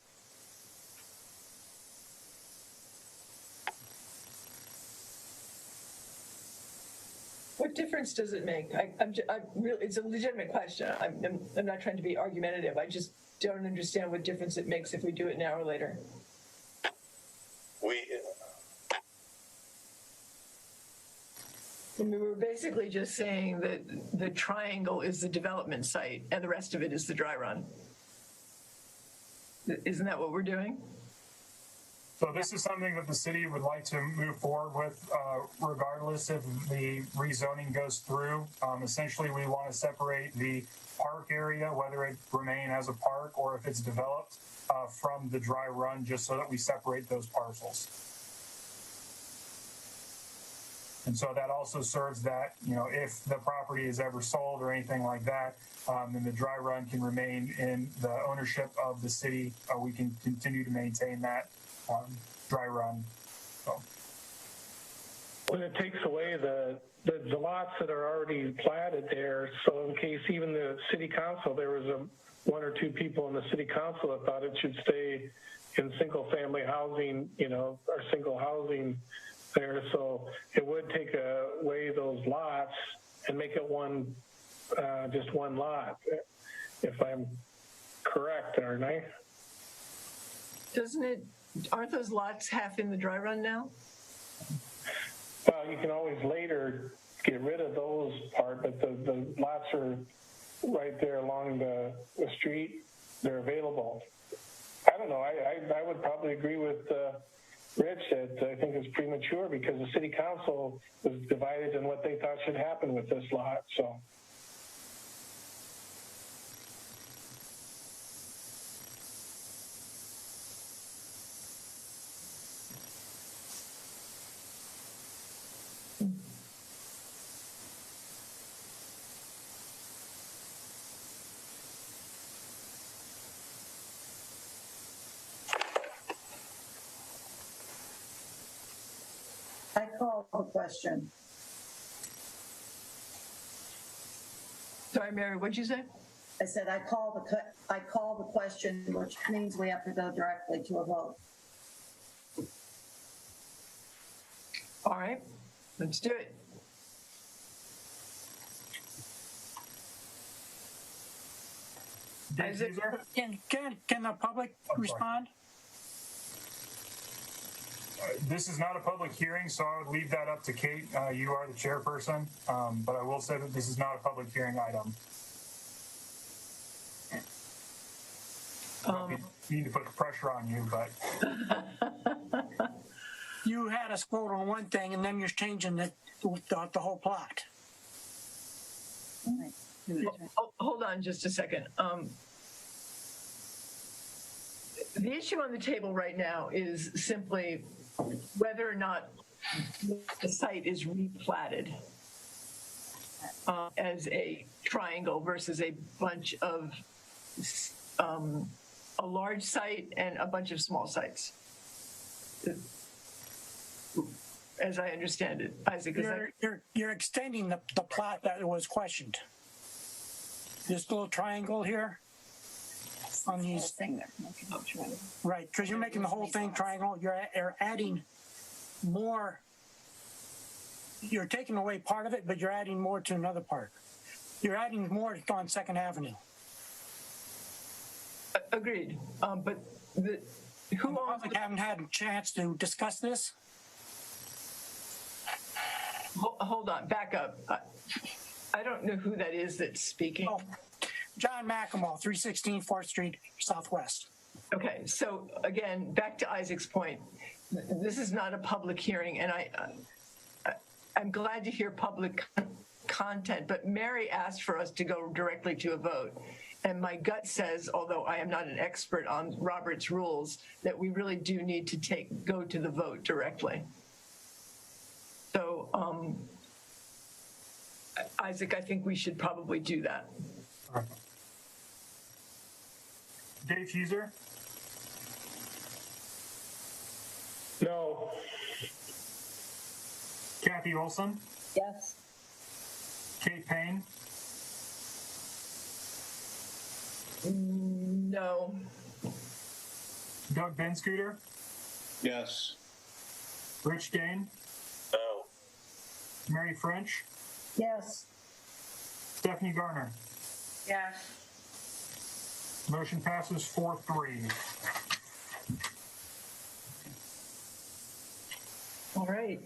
What difference does it make? I'm really, it's a legitimate question. I'm not trying to be argumentative. I just don't understand what difference it makes if we do it now or later. I mean, we're basically just saying that the triangle is the development site and the rest of it is the dry run. Isn't that what we're doing? So this is something that the city would like to move forward with, regardless if the rezoning goes through. Essentially, we want to separate the park area, whether it remain as a park or if it's developed, from the dry run, just so that we separate those parcels. And so that also serves that, you know, if the property is ever sold or anything like that, then the dry run can remain in the ownership of the city. We can continue to maintain that dry run. So. When it takes away the lots that are already platted there, so in case even the city council, there was one or two people in the city council that thought it should stay in single family housing, you know, or single housing there. So it would take away those lots and make it one, just one lot, if I'm correct, aren't I? Aren't those lots half in the dry run now? Well, you can always later get rid of those part, but the lots are right there along the street. They're available. I don't know. I would probably agree with Rich that I think it's premature because the city council was divided in what they thought should happen with this lot. So. I call the question. Sorry, Mary, what'd you say? I said I call the question, which means we have to go directly to a vote. All right, let's do it. Isaac? Can the public respond? This is not a public hearing, so I would leave that up to Kate. You are the chairperson, but I will say that this is not a public hearing item. We need to put pressure on you, but You had us vote on one thing, and then you're changing the whole plot. Hold on just a second. The issue on the table right now is simply whether or not the site is replatted as a triangle versus a bunch of a large site and a bunch of small sites. As I understand it, Isaac, You're extending the plot that was questioned. This little triangle here on these thing there. Right, because you're making the whole thing triangle. You're adding more. You're taking away part of it, but you're adding more to another part. You're adding more on 2nd Avenue. Agreed. But who owns? I haven't had a chance to discuss this. Hold on, back up. I don't know who that is that's speaking. Oh, John McEmall, 316 4th Street, Southwest. Okay, so again, back to Isaac's point. This is not a public hearing, and I'm glad to hear public content, but Mary asked for us to go directly to a vote. And my gut says, although I am not an expert on Robert's rules, that we really do need to go to the vote directly. So, Isaac, I think we should probably do that. Right. Dave Huser? No. Kathy Olson? Yes. Kate Payne? No. Doug Benschoter? Yes. Rich Dane? No. Mary French? Yes. Stephanie Garner? Yes. Motion passes 4-3. All right.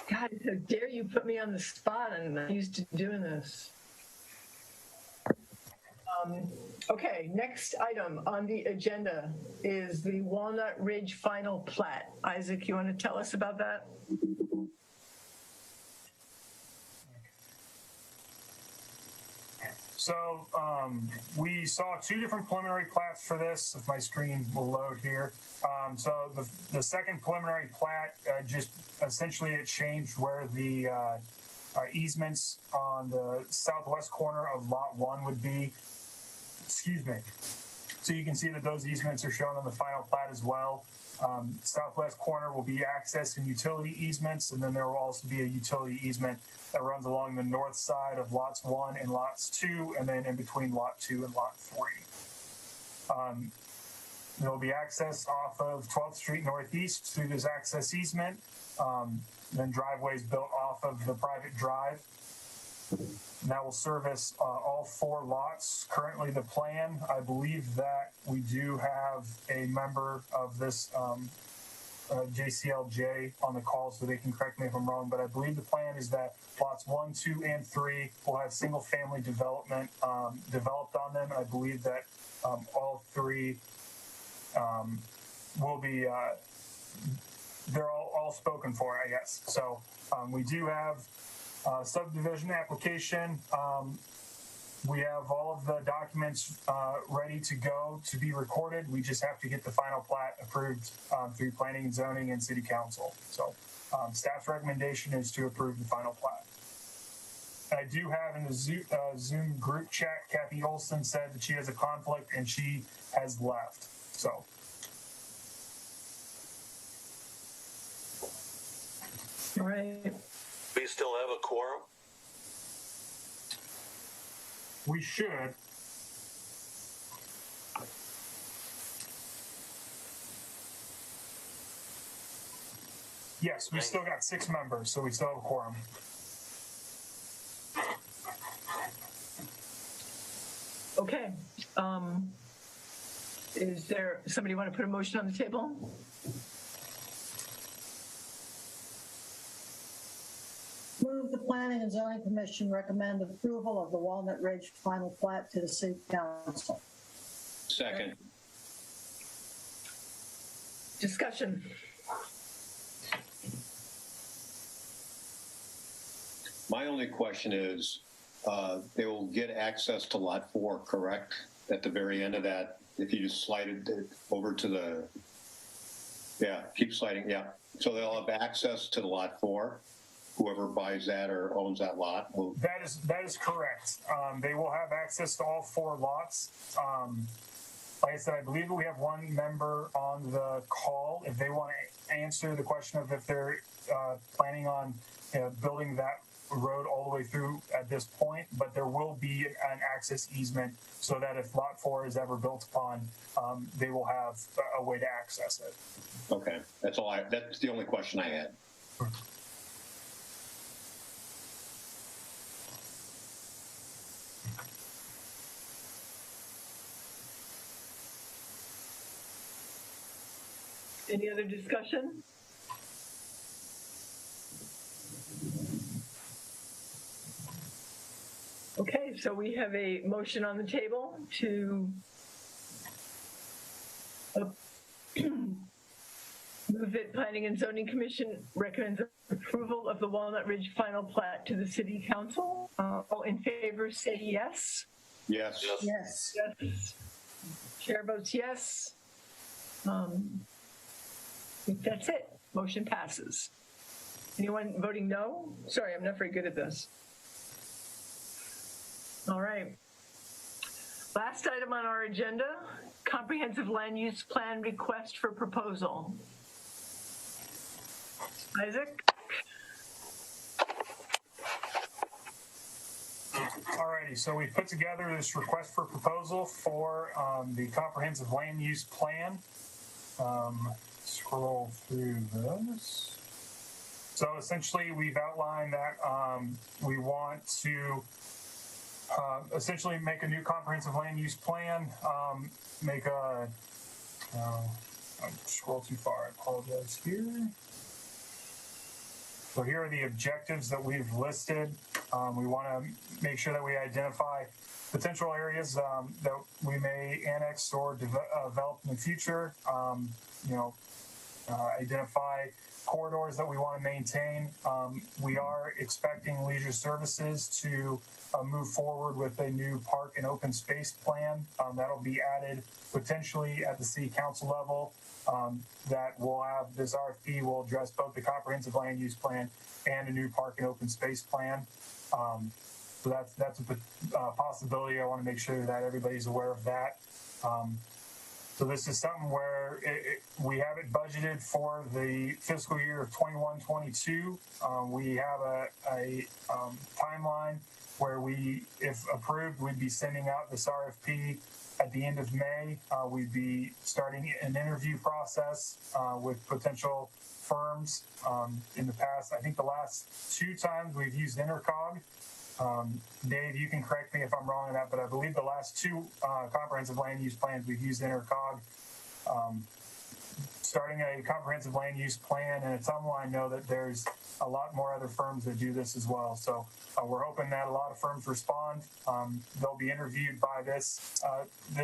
God, how dare you put me on the spot? I'm not used to doing this. Okay, next item on the agenda is the Walnut Ridge final plat. Isaac, you want to tell us about that? So we saw two different preliminary plats for this, if my screen will load here. So the second preliminary plat, just essentially it changed where the easements on the southwest corner of Lot 1 would be. Excuse me. So you can see that those easements are shown on the final plat as well. Southwest corner will be access and utility easements, and then there will also be a utility easement that runs along the north side of lots 1 and lots 2, and then in between lot 2 and lot 3. There will be access off of 12th Street Northeast through this access easement, then driveways built off of the private drive. And that will service all 4 lots. Currently, the plan, I believe that we do have a member of this JCLJ on the call, so they can correct me if I'm wrong, but I believe the plan is that lots 1, 2, and 3 will have single-family development developed on them. And I believe that all 3 will be, they're all spoken for, I guess. So we do have subdivision application. We have all of the documents ready to go to be recorded. We just have to get the final plat approved through planning and zoning and city council. So staff's recommendation is to approve the final plat. I do have in the Zoom group chat, Kathy Olson said that she has a conflict and she has left. So. All right. We still have a quorum? We should. Yes, we still got 6 members, so we still have a quorum. Okay. Is there somebody want to put a motion on the table? Move the Planning and Zoning Commission recommend approval of the Walnut Ridge final plat to the City Council. Second. Discussion. My only question is, they will get access to lot 4, correct? At the very end of that, if you just slide it over to the, yeah, keep sliding, yeah. So they'll have access to the lot 4. Whoever buys that or owns that lot will. That is correct. They will have access to all 4 lots. Like I said, I believe we have 1 member on the call. If they want to answer the question of if they're planning on building that road all the way through at this point, but there will be an access easement so that if lot 4 is ever built upon, they will have a way to access it. Okay, that's the only question I had. Any other discussion? Okay, so we have a motion on the table to move that Planning and Zoning Commission recommends approval of the Walnut Ridge final plat to the City Council. All in favor say yes. Yes. Yes. Yes. Chair votes yes. I think that's it. Motion passes. Anyone voting no? Sorry, I'm not very good at this. All right. Last item on our agenda, comprehensive land use plan request for proposal. Isaac? Alrighty, so we put together this request for proposal for the comprehensive land use plan. Scroll through this. So essentially, we've outlined that we want to essentially make a new comprehensive land use plan, make a, I scroll too far, I apologize here. So here are the objectives that we've listed. We want to make sure that we identify potential areas that we may annex or develop in the future. Identify corridors that we want to maintain. We are expecting Leisure Services to move forward with a new park and open space plan that'll be added potentially at the City Council level. That will have this RFP will address both the comprehensive land use plan and a new park and open space plan. So that's a possibility. I want to make sure that everybody's aware of that. So this is something where we have it budgeted for the fiscal year of 21-22. We have a timeline where we, if approved, we'd be sending out this RFP at the end of May. We'd be starting an interview process with potential firms. In the past, I think the last 2 times we've used Intercog. Dave, you can correct me if I'm wrong on that, but I believe the last 2 comprehensive land use plans we've used Intercog. Starting a comprehensive land use plan and a timeline, know that there's a lot more other firms that do this as well. So we're hoping that a lot of firms respond. They'll be interviewed by this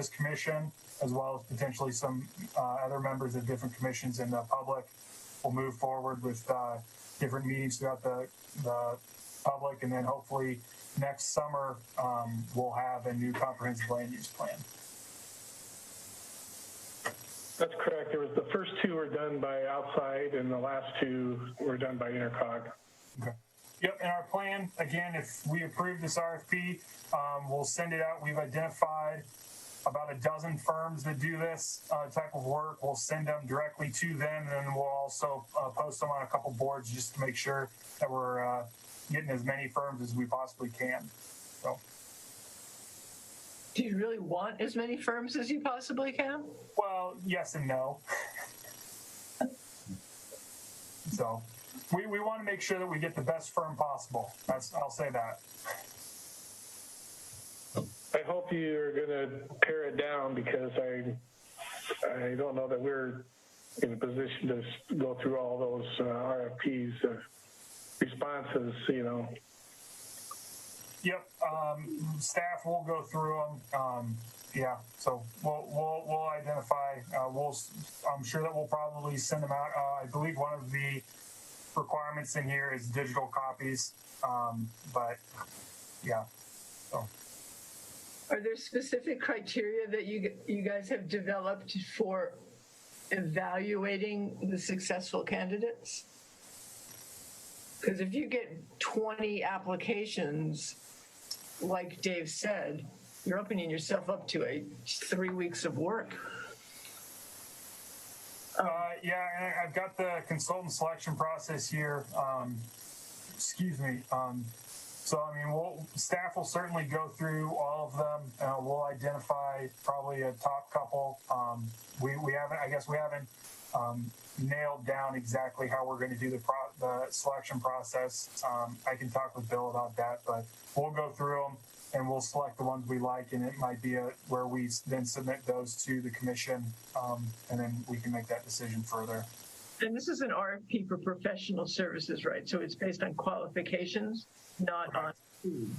commission, as well as potentially some other members of different commissions, and the public will move forward with different meetings throughout the public, and then hopefully next summer we'll have a new comprehensive land use plan. That's correct. There was the first 2 were done by outside, and the last 2 were done by Intercog. Okay. Yep, and our plan, again, if we approve this RFP, we'll send it out. We've identified about a dozen firms that do this type of work. We'll send them directly to them, and then we'll also post them on a couple boards just to make sure that we're getting as many firms as we possibly can. So. Do you really want as many firms as you possibly can? Well, yes and no. So we want to make sure that we get the best firm possible. I'll say that. I hope you're going to pare it down, because I don't know that we're in a position to go through all those RFPs, responses, Yep, staff will go through them. Yeah, so we'll identify. I'm sure that we'll probably send them out. I believe one of the requirements in here is digital copies. But yeah, so. Are there specific criteria that you guys have developed for evaluating the successful candidates? Because if you get 20 applications, like Dave said, you're opening yourself up to 3 weeks of work. Yeah, and I've got the consultant selection process here. Excuse me. So, I mean, staff will certainly go through all of them. We'll identify probably a top couple. We haven't nailed down exactly how we're going to do the selection process. I can talk with Bill about that, but we'll go through them and we'll select the ones we like, and it might be where we then submit those to the commission, and then we can make that decision further. And this is an RFP for professional services, right? So it's based on qualifications, not on food.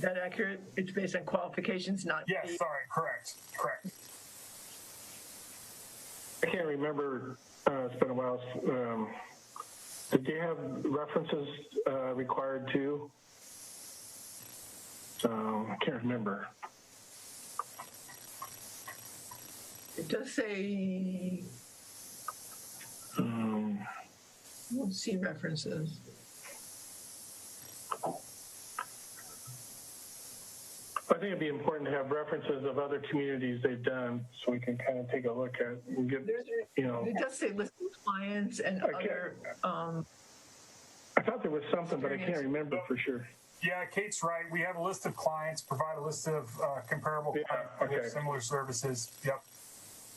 that accurate? It's based on qualifications, not Yes, fee? sorry, correct. I can't remember, it's been a while. Did you have references required too? I can't remember. It does say, we'll see references. I think it'd be important to have references of other communities they've done, so we can kind of take a look at and get, you know. It does say list of clients and other. I thought there was something, but I can't remember for sure. Yeah, Kate's right. We have a list of clients, provide a list of comparable clients with similar services. Yep.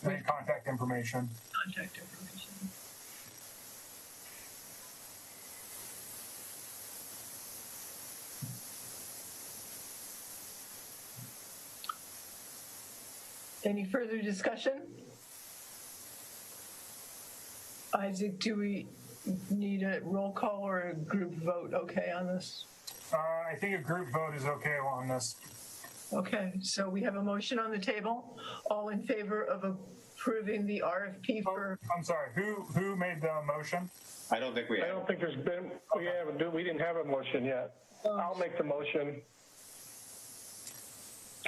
And contact information. Contact information. Any further discussion? Isaac, do we need a roll call or a group vote okay on this? I think a group vote is okay on this. Okay, so we have a motion on the table. All in favor of approving the RFP for... I'm sorry, who made the motion? I don't think we I have. don't think there's been, we didn't have a motion yet. I'll make the motion.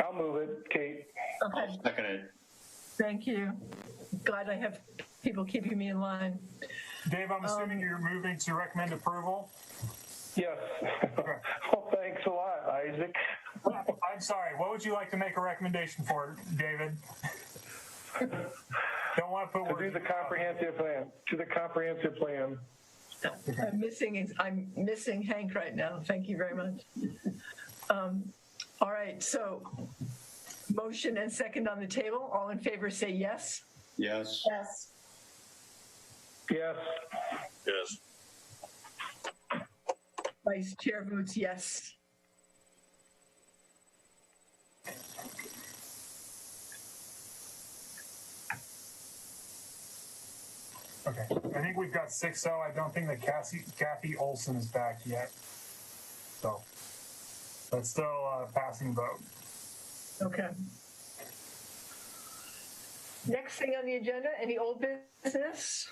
I'll move it, Kate. Okay, I'll second it. thank you. Glad I have people keeping me in line. Dave, I'm assuming you're moving to recommend approval? Yes. Well, thanks a lot, Isaac. I'm sorry, what would you like to make a recommendation for, David? Don't want to put To words. do the comprehensive plan. To the comprehensive plan. I'm missing Hank right now. Thank you very much. All right, so motion and second on the table. All in favor say yes. Yes. Yes. Yes. Yes. Vice Chair votes yes. Okay, I think we've got 6-0. I don't think that Kathy Olson is back yet. So that's still a passing vote. Okay. Next thing on the agenda, any old business?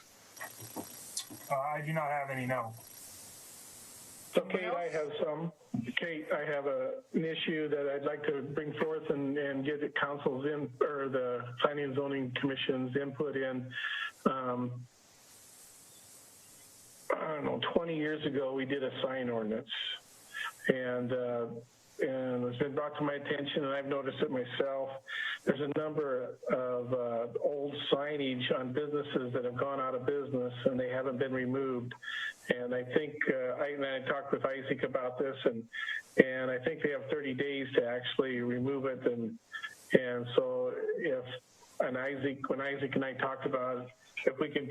I do not have any, no. So Kate, I have some. Kate, I have an issue that I'd like to bring forth and get the council's in, or the Planning and Zoning Commission's input in. I don't know, 20 years ago, we did a sign ordinance, and it's been brought to my attention, and I've noticed it myself. There's a number of old signage on businesses that have gone out of business, and they haven't been removed. And I think I talked with Isaac about this, and I think they have 30 days to actually remove it. And so when Isaac and I talked about it, if we can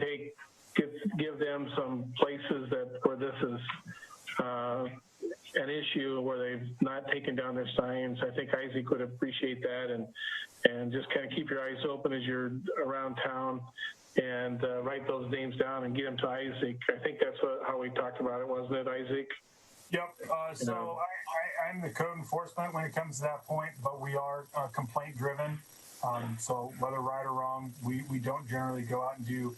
give them some places where this is an issue, where they've not taken down their signs, I think Isaac would appreciate that, and just kind of keep your eyes open as you're around town and write those names down and get them to Isaac. I think that's how we talked about it, wasn't it, Isaac? Yep. So I'm the code enforcement when it comes to that point, but we are complaint driven. So whether right or wrong, we don't generally go out and do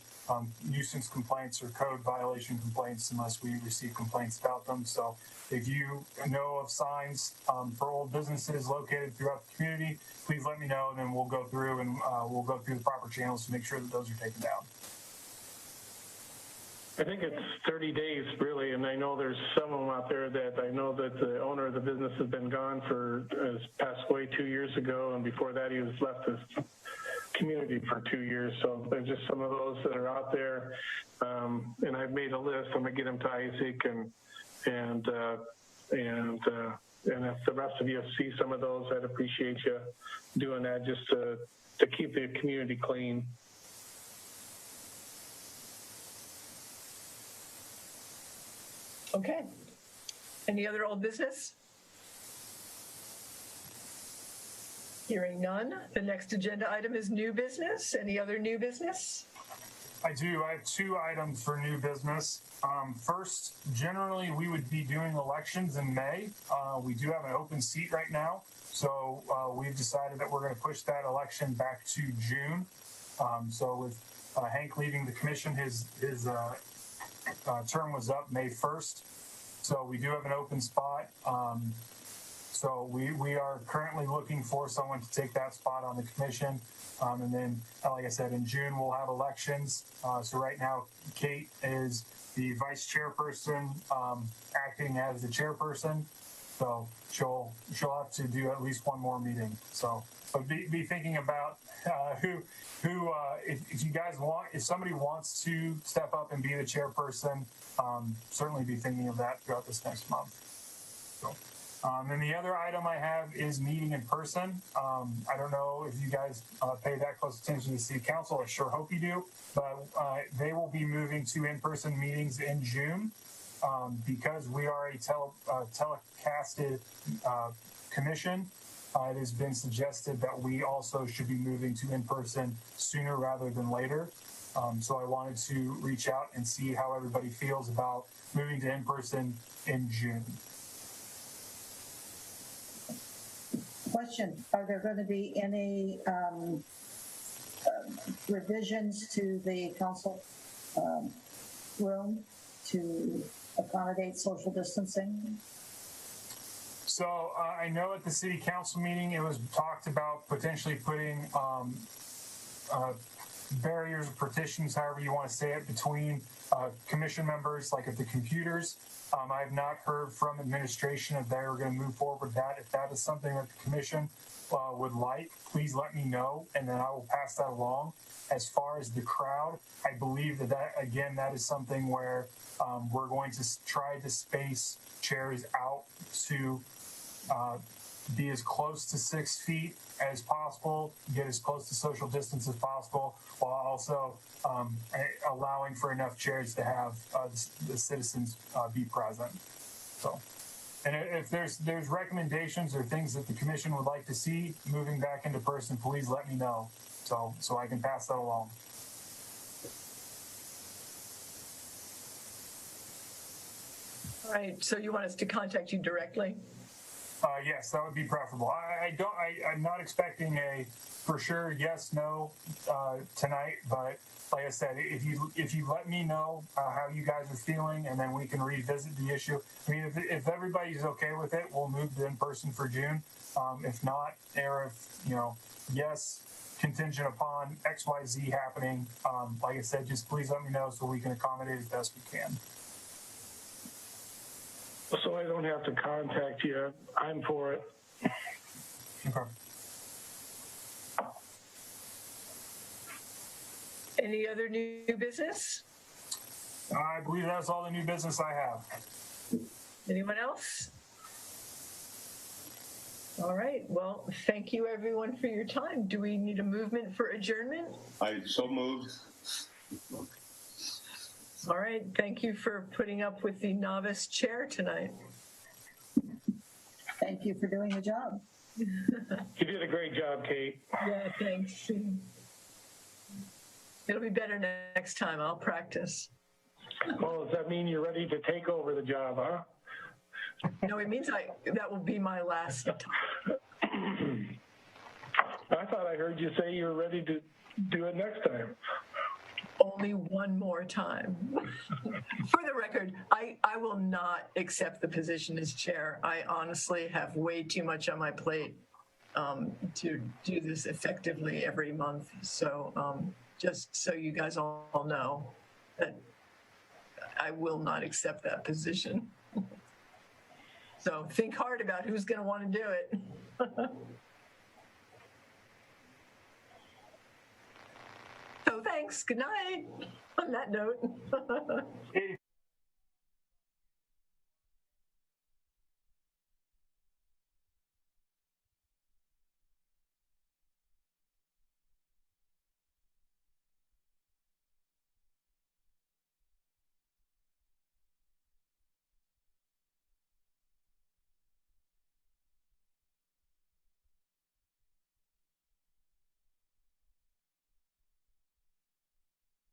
nuisance complaints or code violation complaints unless we receive complaints about them. So if you know of signs for old businesses located throughout the community, please let me know, and then we'll go through and we'll go through the proper channels to make sure that those are taken down. I think it's 30 days, really, and I know there's some of them out there that I know that the owner of the business has been gone has passed away 2 years ago, and before that he was left his community for 2 years. So there's just some of those that are out there, and I've made a list. I'm gonna get them to Isaac, and if the rest of you see some of those, I'd appreciate you doing that, just to keep the community clean. Okay. Any other old business? Hearing none. The next agenda item is new business. Any other new business? I do. I have 2 items for new business. First, generally, we would be doing elections in May. We do have an open seat right now, so we've decided that we're going to push that election back to June. So with Hank leaving the commission, his term was up May 1st. So we do have an open spot. So we are currently looking for someone to take that spot on the commission. And then, like I said, in June, we'll have elections. So right now, Kate is the vice chairperson, acting as the chairperson. So she'll have to do at least one more meeting. So be thinking about if you guys want, if somebody wants to step up and be the chairperson, certainly be thinking of that throughout this next month. So. And the other item I have is meeting in person. I don't know if you guys pay that close attention to the city council. I sure hope you do. But they will be moving to in-person meetings in June because we are a telecasted commission. It has been suggested that we also should be moving to in-person sooner rather than later. So I wanted to reach out and see how everybody feels about moving to in-person in June. Question, are there going to be any revisions to the council room to accommodate social distancing? So I know at the city council meeting, it was talked about potentially putting barriers or partitions, however you want to say it, between commission members, like at the computers. I have not heard from administration if they're going to move forward with that. If that is something that the commission would like, please let me know, and then I will pass that along. As far as the crowd, I believe that again, that is something where we're going to try to space chairs out to be as close to 6 feet as possible, get as close to social distance as possible, while also allowing for enough chairs to have the citizens be present. So, and if there's recommendations or things that the commission would like to see moving back into person, please let me know so I can pass that along. All right, so you want us to contact you directly? Yes, that would be preferable. I'm not expecting a for sure yes, no tonight, but like I said, if you let me know how you guys are feeling, and then we can revisit the issue. I mean, if everybody's okay with it, we'll move to in person for June. If not, or if yes, contingent upon XYZ happening, like I said, just please let me know so we can accommodate as best we can. So I don't have to contact you. I'm for it. Okay. Any other new business? I believe that's all the new business I have. Anyone else? All right. Well, thank you everyone for your time. Do we need a movement for adjournment? I so moved. All right. Thank you for putting up with the novice chair tonight. Thank you for doing the job. You did a great job, Kate. Yeah, thanks. It'll be better next time. I'll practice. Well, does that mean you're ready to take over the job, huh? No, it means that will be my last time. I thought I heard you say you're ready to do it next time. Only one more time. For the record, I will not accept the position as chair. I honestly have way too much on my plate to do this effectively every month. So just so you guys all know that I will not accept that position. So think hard about who's going to want to do it. So thanks. Good night. On that note.